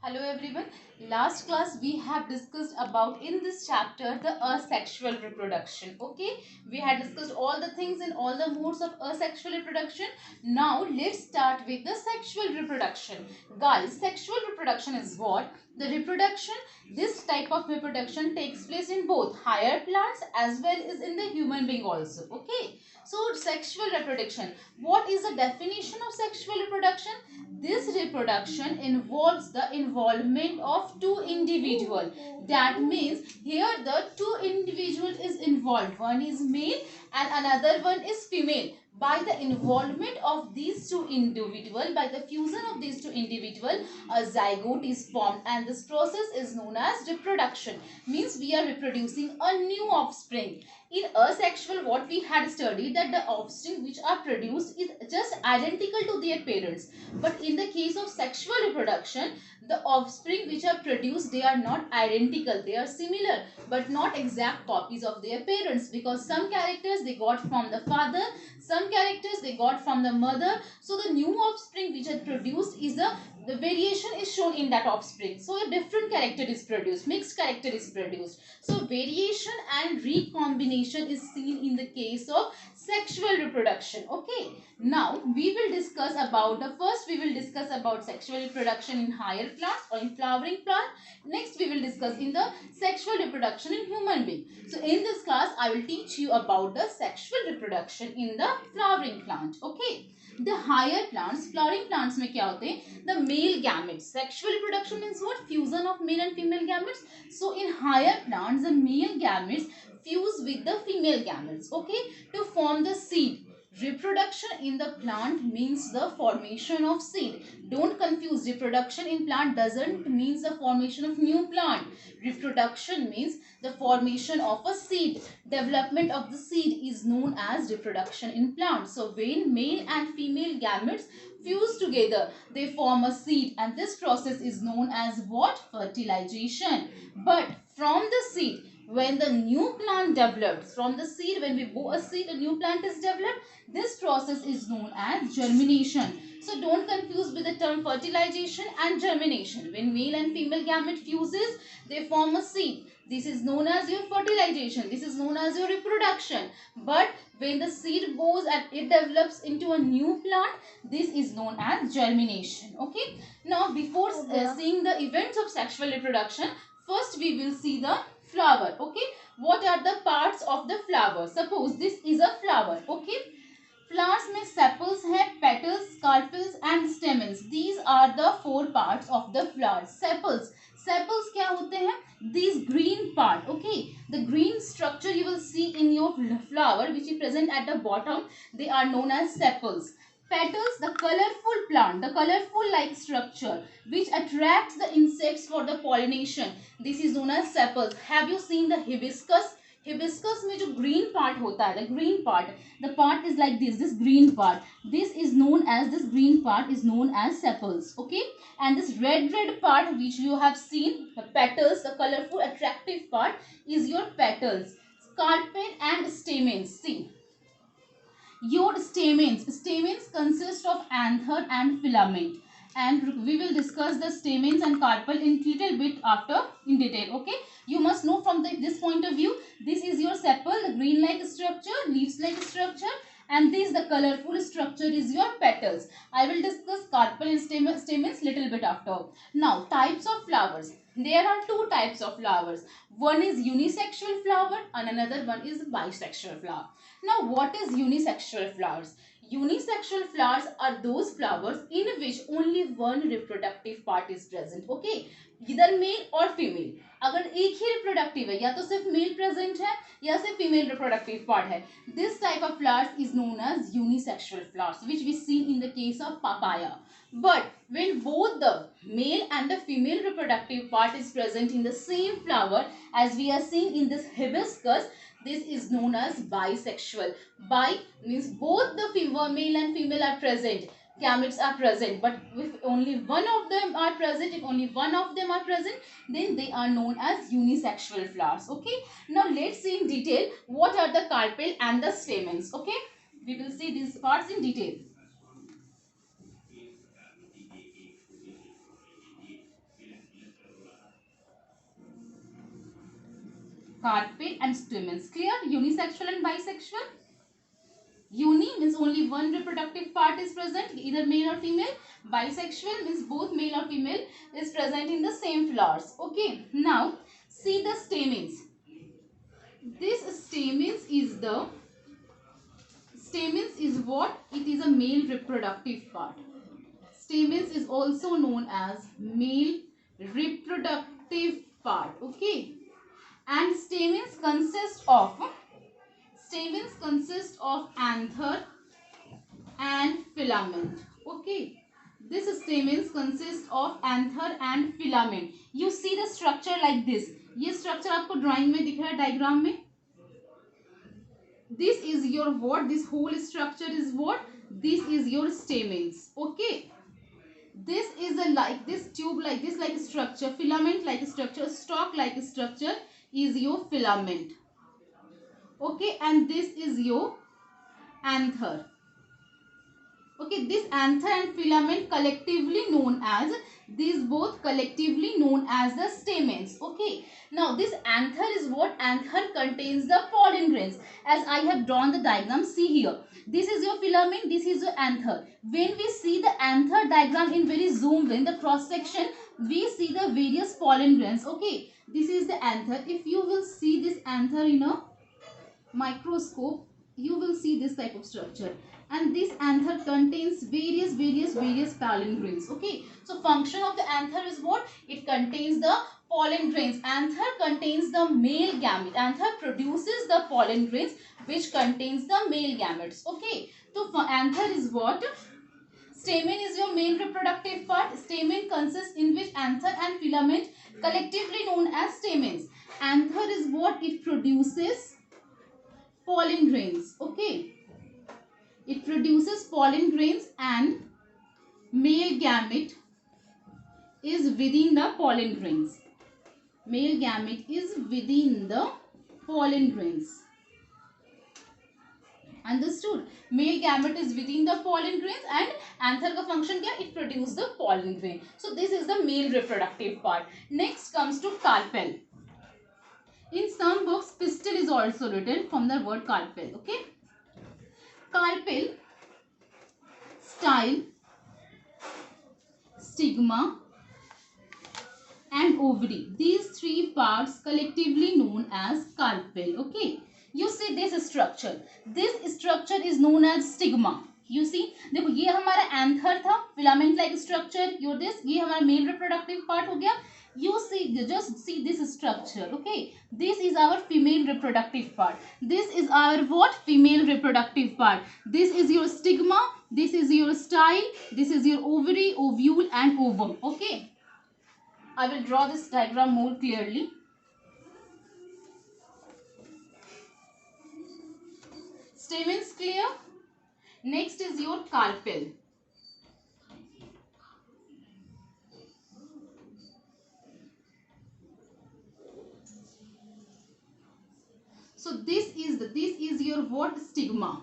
Hello everyone. Last class we have discussed about in this chapter the asexual reproduction. Okay, we had discussed all the things in all the modes of asexual reproduction. Now let's start with the sexual reproduction. Guys, sexual reproduction is what? The reproduction, this type of reproduction takes place in both higher plants as well as in the human being also. Okay, so sexual reproduction. What is the definition of sexual reproduction? This reproduction involves the involvement of two individuals. That means here the two individual is involved. One is male and another one is female. By the involvement of these two individuals, by the fusion of these two individuals, a zygote is formed, and this process is known as reproduction. Means we are reproducing a new offspring. In asexual, what we had studied, that the offspring which are produced is just identical to their parents. But in the case of sexual reproduction, the offspring which are produced, they are not identical. They are similar but not exact copies of their parents, because some characters they got from the father, some characters they got from the mother. So the new offspring which are produced is the variation is shown in that offspring. So a different character is produced, mixed character is produced. So variation and recombination is seen in the case of sexual reproduction. Okay, now we will discuss about we will discuss about sexual reproduction in higher plants or in flowering plant. Next we will discuss in the sexual reproduction in human being. So in this class I will teach you about the sexual reproduction in the flowering plant. Okay, the higher plants, flowering plants में क्या होते हैं? The male gametes. Sexual reproduction means what? Fusion of male and female gametes. So in higher plants, the male gametes fuse with the female gametes, okay, to form the seed. Reproduction in the plant means the formation of seed. Don't confuse. Reproduction in plant doesn't mean the formation of new plant. Reproduction means the formation of a seed. Development of the seed is known as reproduction in plants. So when male and female gametes fuse together, they form a seed, and this process is known as what? Fertilization. But from the seed, when the new plant develops, from the seed, when we grow a seed, a new plant is developed, this process is known as germination. So don't confuse with the term fertilization and germination. When male and female gamete fuses, they form a seed. This is known as your fertilization. This is known as your reproduction. But when the seed goes and it develops into a new plant, this is known as germination. Okay. Now before seeing the events of sexual reproduction, first we will see the flower. Okay, what are the parts of the flower? Suppose this is a flower. Okay, flowers में sepals है, petals, carpels and stamens. These are the four parts of the flower. Sepals, sepals क्या होते हैं? These green part. Okay, the green structure you will see in your flower which is present at the bottom, they are known as sepals. Petals, the colorful plant, the colorful like structure which attracts the insects for the pollination, this is known as sepals. Have you seen the hibiscus? Hibiscus में जो green part होता है, the green part, the part is like this green part, this is known as, this green part is known as sepals. Okay, and this red part which you have seen, the petals, the colorful attractive part is your petals. Carpel and stamens. See, your stamens consist of anther and filament, and we will discuss the stamens and carpel in little bit after in detail. Okay, you must know from this point of view, this is your sepal, the green like structure, leaves like structure, and this the colorful structure is your petals. I will discuss carpel and stamens little bit after. Now types of flowers. There are two types of flowers. One is unisexual flower and another one is bisexual flower. Now what is unisexual flowers? Unisexual flowers are those flowers in which only one reproductive part is present. Okay, either male or female. अगर एक ही reproductive है, या तो सिर्फ male present है या सिर्फ female reproductive part है, this type of flowers is known as unisexual flowers, which we see in the case of papaya. But when both the male and the female reproductive part is present in the same flower, as we are seeing in this hibiscus, this is known as bisexual. Bi means both the male and female are present, gametes are present, but if only one of them are present, if only one of them are present, then they are known as unisexual flowers. Okay, now let's see in detail what are the carpel and the stamens. Okay, we will see these parts in detail. carpel and stamens. Clear? Unisexual and bisexual. Uni means only one reproductive part is present, either male or female. Bisexual means both male or female is present in the same flowers. Okay. Now see the stamens. This stamens is what? It is a male reproductive part. Stamens is also known as male reproductive part. Okay. And stamens consist of anther and filament. Okay. This stamens consist of anther and filament. You see the structure like this. ये structure आपको drawing में दिख रहा है, diagram में. This is your what? This whole structure is what? This is your stamens. Okay. This is a like this tube like this, like structure, filament like structure, stalk like structure is your filament. Okay, and this is your anther. Okay, this anther and filament collectively known as, these both collectively known as the stamens. Okay, now this anther is what? Anther contains the pollen grains. As I have drawn the diagram, see here. This is your filament, this is your anther. When we see the anther diagram in very zoomed in the cross section, we see the various pollen grains. Okay, this is the anther. If you will see this anther in a microscope, you will see this type of structure, and this anther contains various pollen grains. Okay, so function of the anther is what? It contains the pollen grains. Anther contains the male gamete. Anther produces the pollen grains which contains the male gametes. Okay, so anther is what? Stamen is your male reproductive part. Stamen consists in which anther and filament collectively known as stamens. Anther is what? It produces pollen grains. Okay, it produces pollen grains, and male gamete is within the pollen grains. Male gamete is within the pollen grains. Understood? Male gamete is within the pollen grains, and anther का function क्या? It produces the pollen grain. So this is the male reproductive part. Next comes to carpel. In some books, pistil is also written from the word carpel. Okay. Carpel, style, stigma and ovary. These three parts collectively known as carpel. Okay. You see this structure. This structure is known as stigma. You see, देखो ये हमारा anther था, filament like structure. Your this, ये हमारा male reproductive part हो गया. You see, just see this structure. Okay, this is our female reproductive part. This is our what? Female reproductive part. This is your stigma. This is your style. This is your ovary, ovule, and ovum. Okay, I will draw this diagram more clearly. Stamens clear? Next is your carpel. So this is your what? Stigma.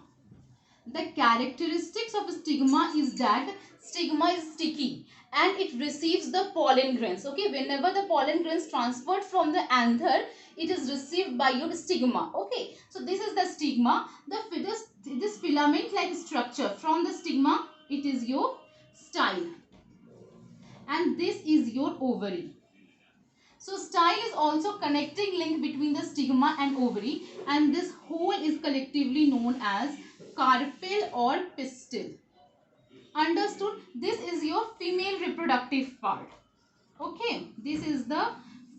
The characteristics of stigma is that stigma is sticky and it receives the pollen grains. Okay, whenever the pollen grains transferred from the anther, it is received by your stigma. Okay, so this is the stigma. This filament like structure from the stigma, it is your style, and this is your ovary. So style is also connecting link between the stigma and ovary, and this whole is collectively known as carpel or pistil. Understood? This is your female reproductive part. Okay, this is the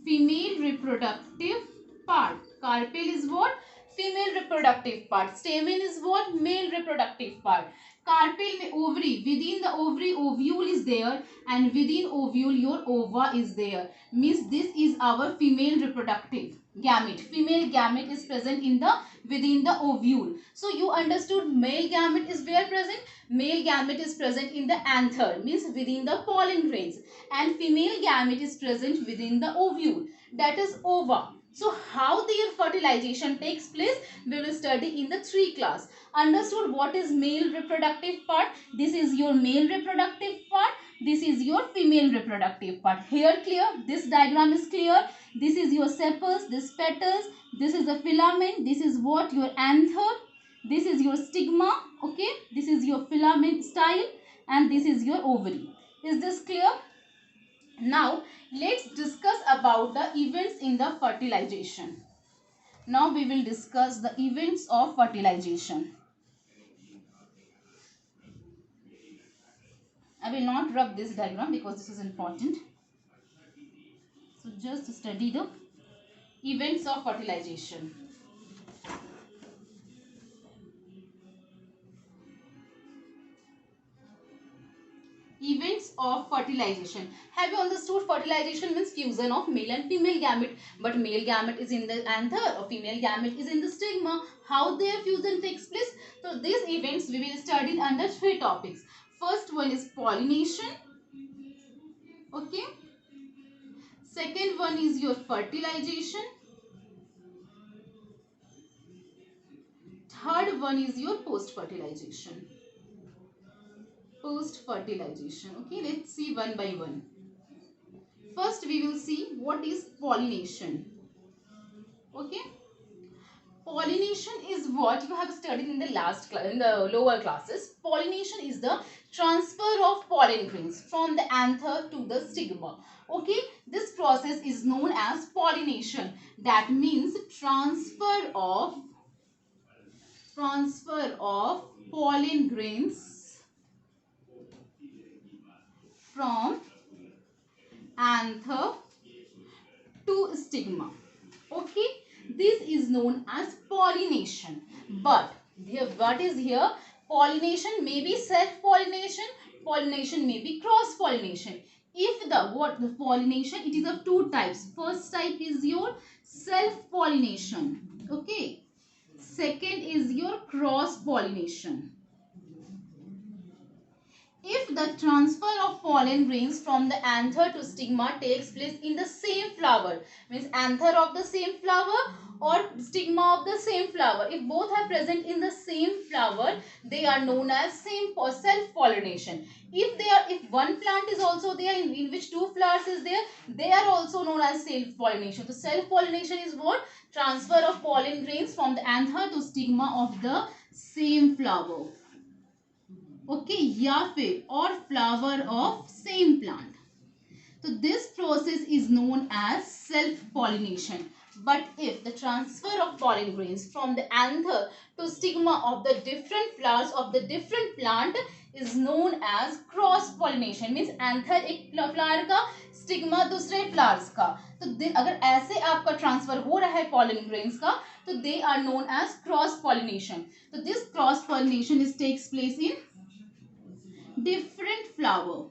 female reproductive part. Carpel is what? Female reproductive part. Stamen is what? Male reproductive part. Carpel में ovary, within the ovary ovule is there, and within ovule your ova is there. Means this is our female reproductive gamete. Female gamete is present in the within the ovule. So you understood male gamete is where present? Male gamete is present in the anther, means within the pollen grains, and female gamete is present within the ovule, that is ova. So how their fertilization takes place, we will study in the 3 class. Understood what is male reproductive part? This is your male reproductive part. This is your female reproductive part. Here clear? This diagram is clear. This is your sepals, this petals, this is the filament, this is what your anther, this is your stigma, okay, this is your filament style, and this is your ovary. Is this clear? Now let's discuss about the events in the fertilization. Now we will discuss the events of fertilization. I will not rub this diagram because this is important. So just study the events of fertilization. Events of fertilization. Have you understood fertilization means fusion of male and female gamete, but male gamete is in the anther or female gamete is in the stigma. How their fusion takes place? So these events we will study under 3 topics. First one is pollination. Okay. Second one is your fertilization. Third one is your post-fertilization. Post-fertilization. Okay, let's see one by one. First, we will see what is pollination. Okay, pollination is what you have studied in the last class, in the lower classes. Pollination is the transfer of pollen grains from the anther to the stigma. Okay, this process is known as pollination. That means transfer of pollen grains from anther to stigma. Okay, this is known as pollination. But here, what is here? Pollination may be self-pollination, pollination may be cross-pollination. If the pollination, it is of 2 types. First type is your self-pollination. Okay. Second is your cross-pollination. If the transfer of pollen grains from the anther to stigma takes place in the same flower, means anther of the same flower or stigma of the same flower, if both are present in the same flower, they are known as self-pollination. If one plant is also there in which 2 flowers is there, they are also known as self-pollination. So self-pollination is what? Transfer of pollen grains from the anther to stigma of the same flower. Okay, या फिर or flower of same plant. So this process is known as self-pollination. But if the transfer of pollen grains from the anther to stigma of the different flowers of the different plant is known as cross-pollination. Means anther एक flower का, stigma दूसरे flowers का. तो अगर ऐसे आपका transfer हो रहा है pollen grains का, तो they are known as cross-pollination. So this cross-pollination takes place in different flower.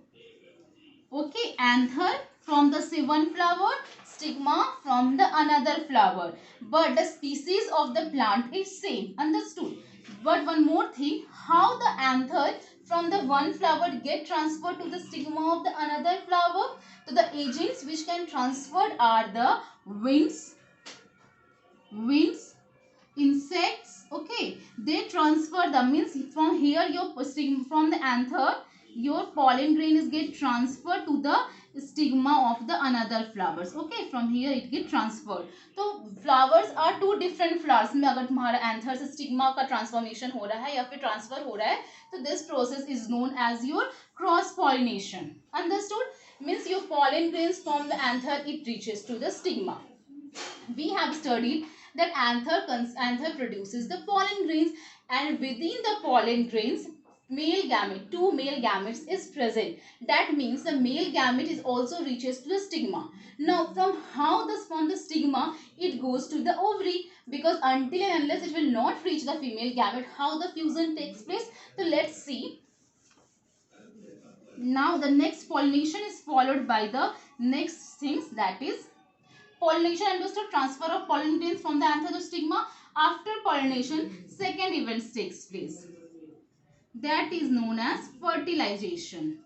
Okay, anther from the one flower, stigma from the another flower, but the species of the plant is same. Understood? But one more thing, how the anther from the one flower get transferred to the stigma of the another flower? So the agents which can transfer are the winds, insects. Okay, they transfer the, means from here your from the anther your pollen grain is get transferred to the stigma of the another flowers. Okay, from here it get transferred. So flowers are 2 different flowers में अगर तुम्हारा anther से stigma का transformation हो रहा है या फिर transfer हो रहा है, तो this process is known as your cross pollination. Understood? Means your pollen grains from the anther it reaches to the stigma. We have studied that anther produces the pollen grains, and within the pollen grains male gamete, 2 male gametes is present. That means the male gamete is also reaches to the stigma. Now from the stigma it goes to the ovary, because until and unless it will not reach the female gamete, how the fusion takes place. So let's see. Now the next pollination is followed by the next things, that is pollination understood, transfer of pollen grains from the anther to stigma. After pollination, second event takes place. That is known as fertilization.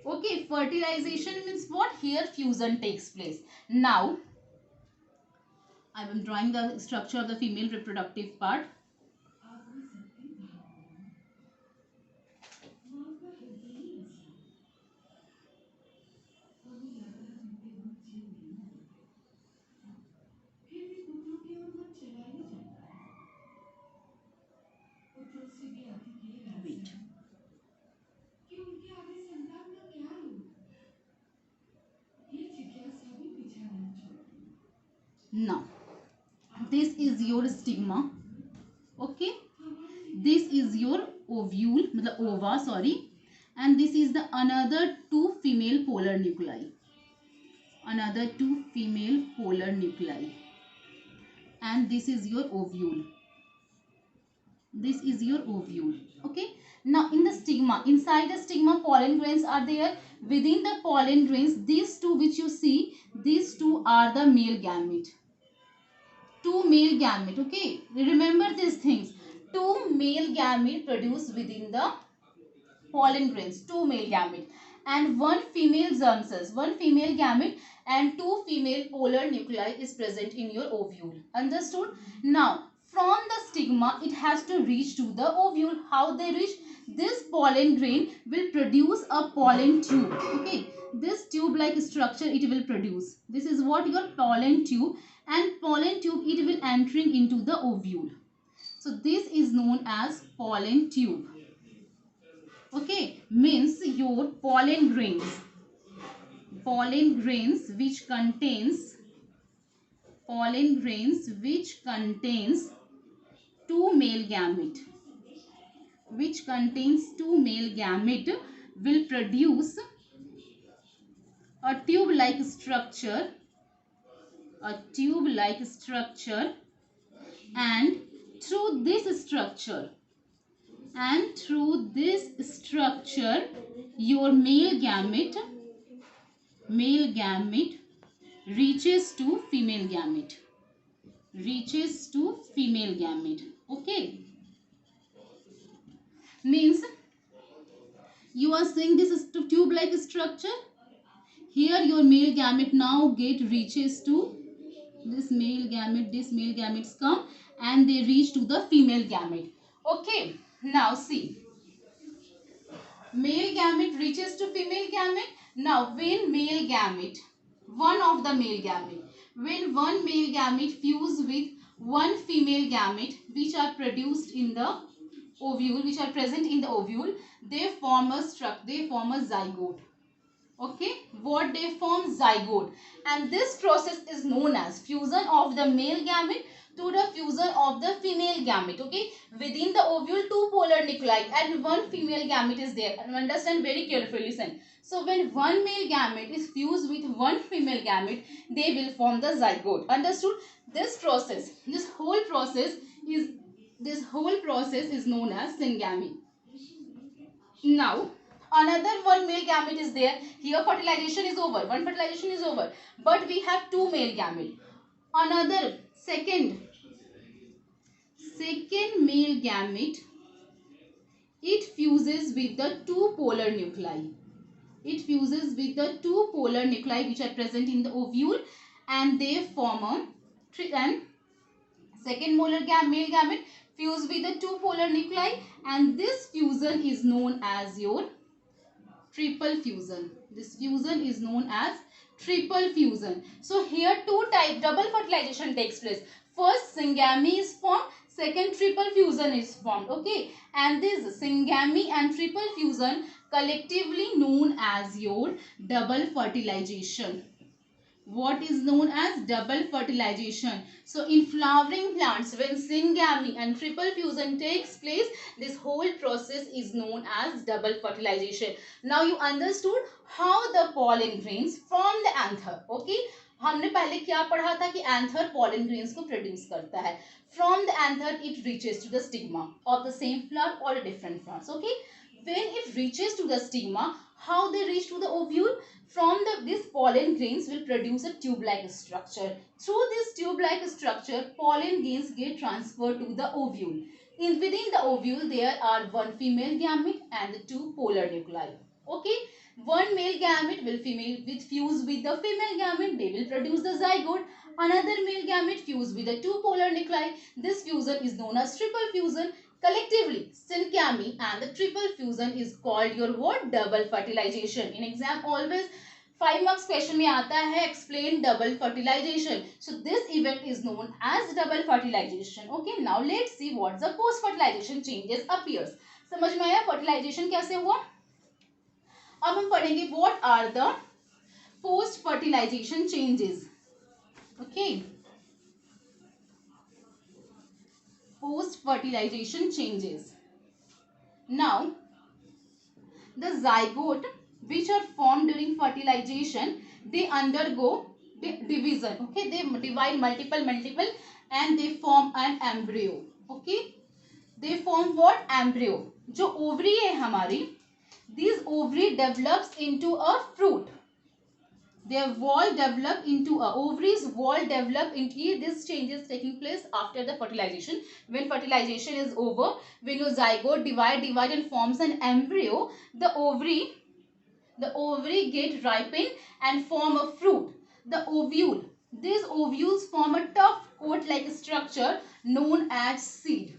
Okay, fertilization means what? Here fusion takes place. Now, I am drawing the structure of the female reproductive part. Wait. Now, this is your stigma. Okay, this is your ovule, मतलब ova, sorry, and this is the another two female polar nuclei. Another two female polar nuclei, and this is your ovule. This is your ovule. Okay. Now in the stigma, inside the stigma, pollen grains are there. Within the pollen grains, these two which you see, these two are the male gamete. Two male gamete. Okay. Remember these things. Two male gamete produced within the pollen grains. Two male gamete and one female germ cells. One female gamete and two female polar nuclei is present in your ovule. Understood? Now from the stigma, it has to reach to the ovule. How they reach? This pollen grain will produce a pollen tube. Okay, this tube like structure it will produce. This is what your pollen tube, and pollen tube it will entering into the ovule. So this is known as pollen tube. Okay, means your pollen grains which contains two male gamete, will produce a tube-like structure, and through this structure, your male gamete reaches to female gamete. Okay, means you are seeing this is tube like structure. Here your male gamete now reaches to this male gamete. This male gametes come and they reach to the female gamete. Okay, now see, male gamete reaches to female gamete. Now when one male gamete fuse with one female gamete which are produced in the ovule, which are present in the ovule, they form a zygote. Okay, what they form? Zygote. And this process is known as fusion of the male gamete to the fusion of the female gamete. Okay, within the ovule two polar nuclei and one female gamete is there. And understand very carefully, listen. So when one male gamete is fused with one female gamete, they will form the zygote. Understood? This whole process is known as syngamy. Now another one male gamete is there. Here fertilization is over. One fertilization is over. But we have two male gamete. Another second male gamete, it fuses with the two polar nuclei. Which are present in the ovule, and they form a and second male gamete fuse with the two polar nuclei, and this fusion is known as your triple fusion. This fusion is known as triple fusion. So here two type double fertilization takes place. First syngamy is formed, second triple fusion is formed. Okay, and this syngamy and triple fusion collectively known as your double fertilization. What is known as double fertilization? So in flowering plants, when syngamy and triple fusion takes place, this whole process is known as double fertilization. Now you understood how the pollen grains form the anther. Okay, हमने पहले क्या पढ़ा था कि anther pollen grains को produce करता है. From the anther it reaches to the stigma of the same flower or different flowers. Okay, when it reaches to the stigma, How they reach to the ovule? From these pollen grains will produce a tube-like structure. Through this tube-like structure, pollen grains get transferred to the ovule. Within the ovule, there are one female gamete and two polar nuclei. Okay, one male gamete will fuse with the female gamete. They will produce the zygote. Another male gamete fuse with the two polar nuclei. This fusion is known as triple fusion. Collectively, syngamy and the triple fusion is called your what? Double fertilization. In exam always 5 marks question में आता है explain double fertilization. So this event is known as double fertilization. Okay, now let's see what the post fertilization changes appears. समझ में आया fertilization कैसे हुआ? अब हम पढ़ेंगे what are the post fertilization changes. Okay, post fertilization changes. Now the zygote which are formed during fertilization, they undergo division. Okay, they divide multiple and they form an embryo. Okay, they form what? Embryo. जो ovary है हमारी, these ovary develops into a fruit. Their wall develop into a ovaries wall develop into this changes taking place after the fertilization. When fertilization is over, when your zygote divide and forms an embryo, the ovary get ripened and form a fruit. The ovule. These ovules form a tough coat-like structure known as seed.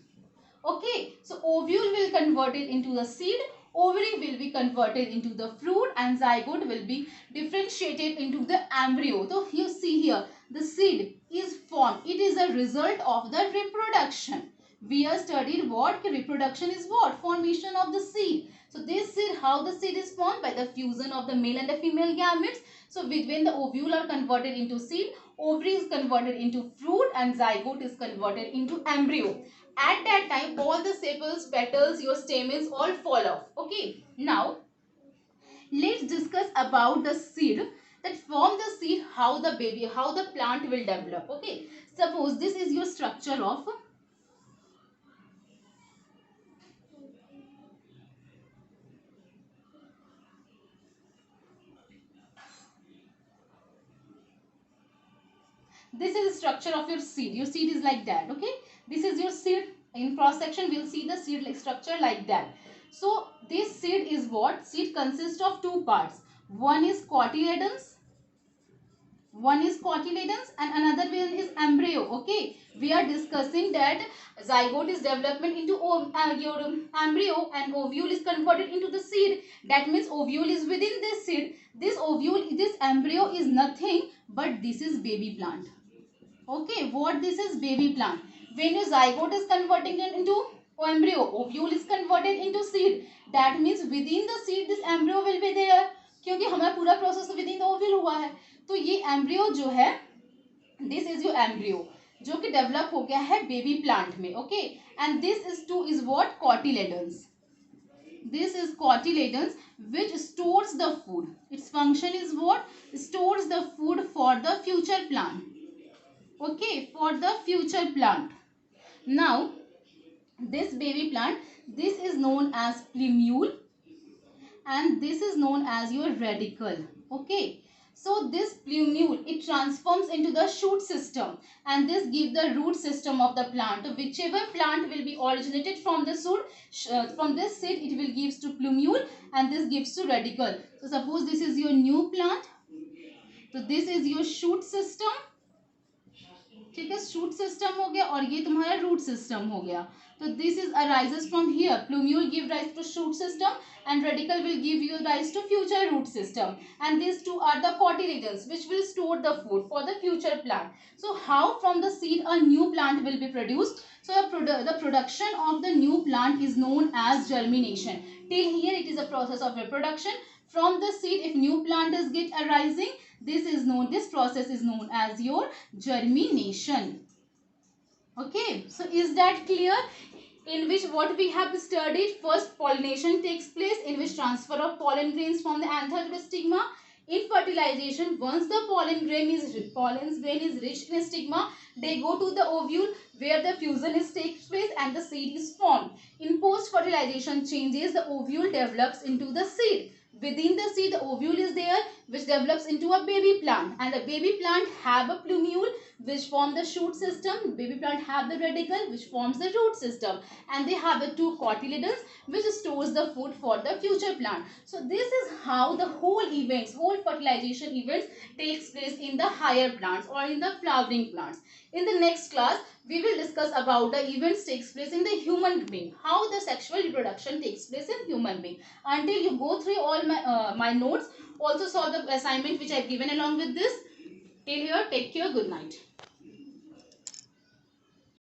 Okay, so ovule will convert it into the seed, ovary will be converted into the fruit, and zygote will be differentiated into the embryo. So you see here, the seed is formed. It is a result of the reproduction. We have studied what reproduction is what? Formation of the seed. So this seed, how the seed is formed? By the fusion of the male and the female gametes. So when the ovule are converted into seed, ovary is converted into fruit and zygote is converted into embryo. At that time, all the sepals, petals, your stamens all fall off. Okay. Now, let's discuss about the seed. That from the seed, how the plant will develop. Okay. Suppose this is your structure of this is the structure of your seed. Your seed is like that. Okay. This is your seed. In cross section, we'll see the seed like structure like that. So this seed is what? Seed consists of two parts. One is cotyledons. And another one is embryo. Okay. We are discussing that zygote is development into your embryo and ovule is converted into the seed. That means ovule is within this seed. This embryo is nothing but this is baby plant. Okay, what this is? Baby plant. When your zygote is converting it into embryo, ovule is converted into seed. That means within the seed this embryo will be there. क्योंकि हमारा पूरा process within the ovule हुआ है. तो ये embryo जो है, this is your embryo जो कि डेवलप हो गया है बेबी प्लांट में. Okay, and this is what? Cotyledons. This is cotyledons which stores the food. Its function is what? Stores the food for the future plant. Okay, for the future plant. Now, this baby plant, this is known as plumule and this is known as your radicle. Okay, so this plumule, it transforms into the shoot system and this gives the root system of the plant. So whichever plant will be originated from the from this seed, it will gives to plumule and this gives to radicle. So suppose this is your new plant. So this is your shoot system. ठीक है, shoot system हो गया और ये तुम्हारा root system हो गया. तो this is arises from here. Plumule give rise to shoot system and radicle will give you rise to future root system, and these two are the cotyledons which will store the food for the future plant. So how from the seed a new plant will be produced? So the production of the new plant is known as germination. Till here it is a process of reproduction. From the seed, if new plant is get arising, this process is known as your germination. Okay, so is that clear? In which what we have studied, first pollination takes place, in which transfer of pollen grains from the anther to the stigma. In fertilization, once the pollen grain is reached in stigma, they go to the ovule where the fusion takes place and the seed is formed. In post fertilization changes, the ovule develops into the seed. Within the seed, the ovule is there, which develops into a baby plant, and the baby plant have a plumule which form the shoot system. Baby plant have the radicle which forms the root system, and they have the two cotyledons which stores the food for the future plant. So this is how the whole fertilization events takes place in the higher plants or in the flowering plants. In the next class, we will discuss about the events takes place in the human being, how the sexual reproduction takes place in human being. Until you go through all my notes, also solve the assignment which I have given along with this. Till here, take care, good night.